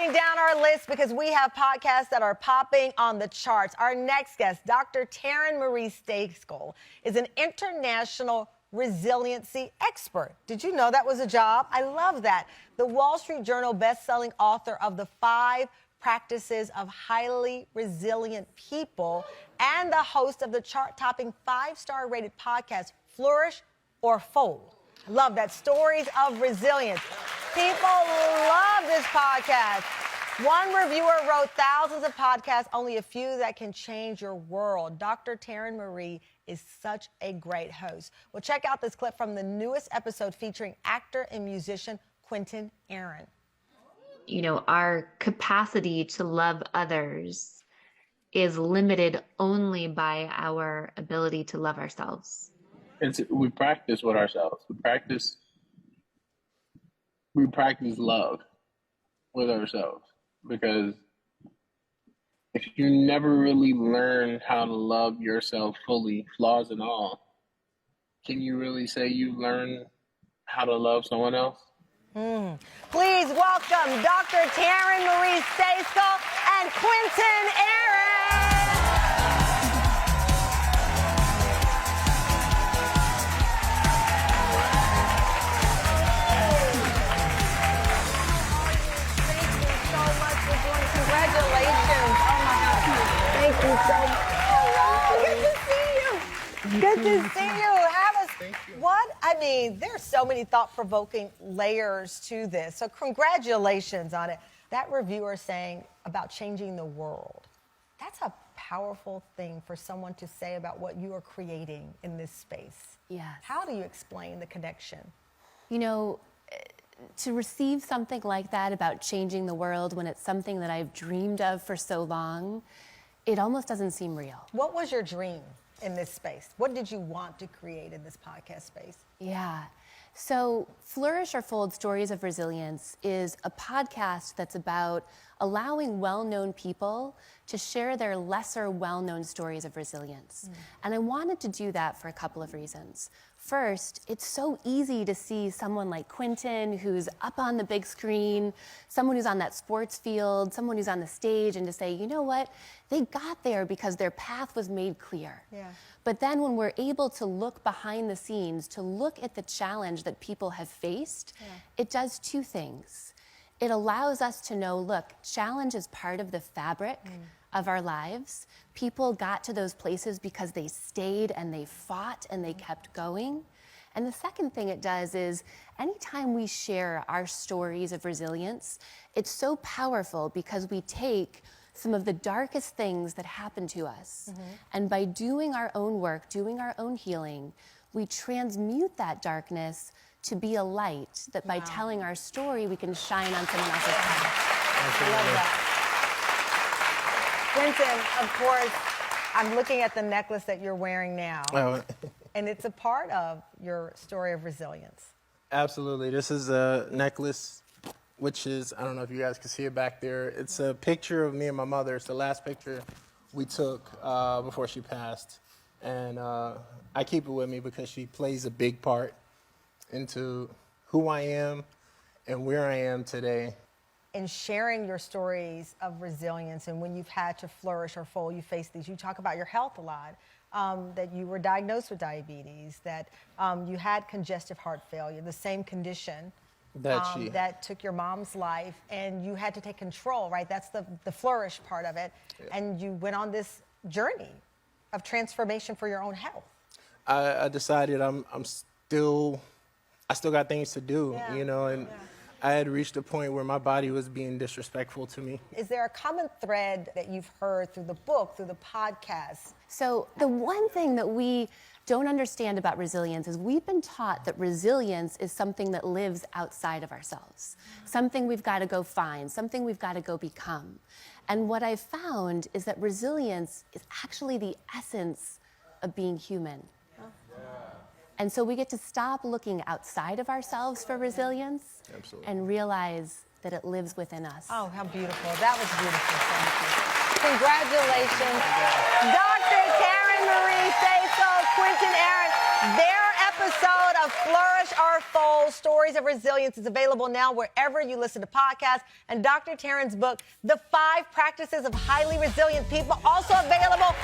going down our list because we have podcasts that are popping on the charts. Our next guest, Dr. Tamron Marie Stejskal, is an international resiliency expert. Did you know that was a job? I love that. The Wall Street Journal best-selling author of The 5 Practices of Highly Resilient People and the host of the chart-topping 5-star rated podcast, Flourish or Fold. I love that. Stories of resilience. People love this podcast. One reviewer wrote thousands of podcasts, only a few that can change your world. Dr. Tamron Marie is such a great host. Well, check out this clip from the newest episode featuring actor and musician Quinton Aaron. You know, our capacity to love others is limited only by our ability to love ourselves. We practice with ourselves. We practice love with ourselves, because if you never really learn how to love yourself fully, flaws and all, can you really say you learn how to love someone else? Please welcome Dr. Tamron Marie Stejskal and Quinton Aaron. Congratulations. Oh, my God. Thank you so much. Hello. Good to see you. Good to see you. Thank you. What? I mean, there's so many thought-provoking layers to this. So congratulations on it. That reviewer saying about changing the world. That's a powerful thing for someone to say about what you are creating in this space. Yes. How do you explain the connection? You know, to receive something like that about changing the world when it's something that I've dreamed of for so long, it almost doesn't seem real. What was your dream in this space? What did you want to create in this podcast space? Yeah. So Flourish or Fold Stories of Resilience is a podcast that's about allowing well-known people to share their lesser well-known stories of resilience. And I wanted to do that for a couple of reasons. First, it's so easy to see someone like Quinton who's up on the big screen, someone who's on that sports field, someone who's on the stage, and to say, you know what, they got there because their path was made clear. Yeah. But then when we're able to look behind the scenes, to look at the challenge that people have faced, it does two things. It allows us to know, look, challenge is part of the fabric of our lives. People got to those places because they stayed and they fought and they kept going. And the second thing it does is anytime we share our stories of resilience, it's so powerful because we take some of the darkest things that happen to us. And by doing our own work, doing our own healing, we transmute that darkness to be a light that by telling our story, we can shine on someone else's path. I love that. Quinton, of course, I'm looking at the necklace that you're wearing now, and it's a part of your story of resilience. Absolutely. This is a necklace, which is, I don't know if you guys can see it back there. It's a picture of me and my mother. It's the last picture we took before she passed. And I keep it with me because she plays a big part into who I am and where I am today. In sharing your stories of resilience and when you've had to flourish or fold, you face these, you talk about your health a lot, that you were diagnosed with diabetes, that you had congestive heart failure, the same condition that took your mom's life, and you had to take control, right? That's the flourish part of it. Yeah. And you went on this journey of transformation for your own health. I decided I still got things to do, you know, and I had reached a point where my body was being disrespectful to me. Is there a common thread that you've heard through the book, through the podcast? So the one thing that we don't understand about resilience is we've been taught that resilience is something that lives outside of ourselves, something we've got to go find, something we've got to go become. And what I've found is that resilience is actually the essence of being human. And so we get to stop looking outside of ourselves for resilience and realize that it lives within us. Oh, how beautiful. That was beautiful. Thank you. Congratulations. Dr. Tamron Marie Stejskal, Quinton Aaron. Their episode of Flourish or Fold, Stories of Resilience is available now wherever you listen to podcasts. And Dr. Taryn's book, The 5 Practices of Highly Resilient People, also available